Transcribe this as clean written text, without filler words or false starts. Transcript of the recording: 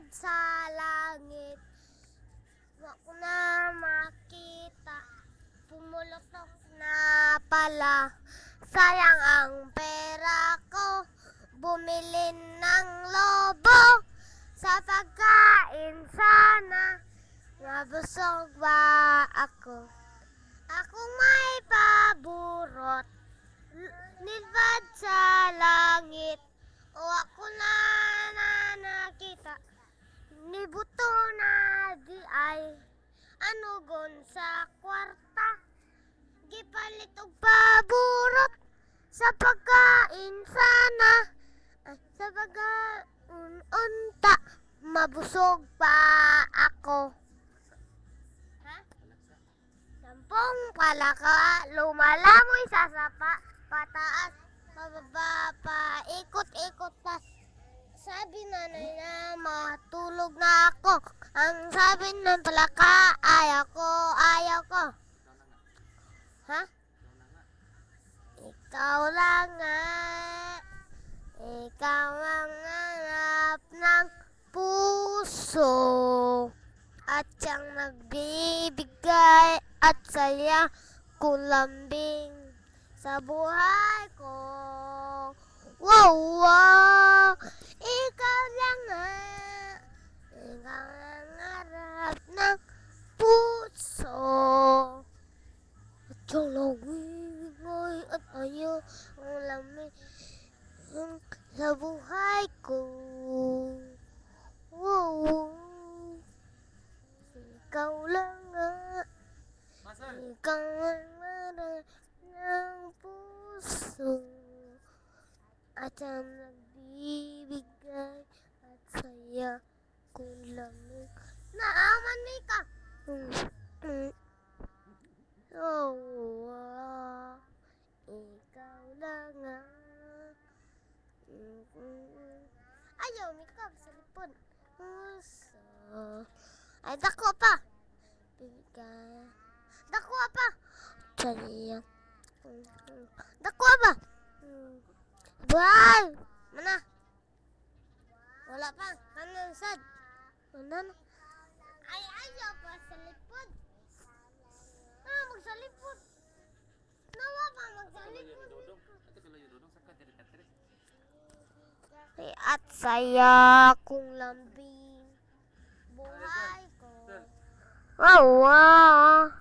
sa langit. Wa ko na makita, pumulutok na pala. Sayang ang pera ko, bumili ng lobo. Sa pagkain sana, mabusog ba ako? Akong may paborot, nilbad sa langit. O ako na nakita, nibuto na di ay anugon sa kwarta. Gipalit og paborot sa pagkain sana. Sa pagkain unta, mabusog pa ako. Sampung palaka, lumalamoy sa sapa, pataas, pababa, paikot-ikot pa. Sabi nanay na matulog na ako. Ang sabi ng palaka, ayaw ko. Ha? Ikaw lang nga, ikaw ang hanap ng puso. At siyang nagbibigay at saya kung lambing sa buhay ko. Wow, wow, ikaw lang nga, ikaw ang harap ng puso. At siyang nagbibigay at ayaw kung lambing sa buhay ko. Wow, wow. Ikaw lang nga, ikaw ang harap ng puso. At ang nagbibigay at saya kung lamig. Naaman ni ka! Oh, wow. Ikaw lang nga. Ayaw, mikap sa lipod. Puso. Ay, dako pa! Bigay. Dako pa! Saya. Dako pa! Buhay! Mana? Wala pa. Kanang sad. Mana? Ay, ayaw pa sa lipod. Magsalipod. Nawa pa magsalipod. At saya kung lambing buhay ko. Wow, wow.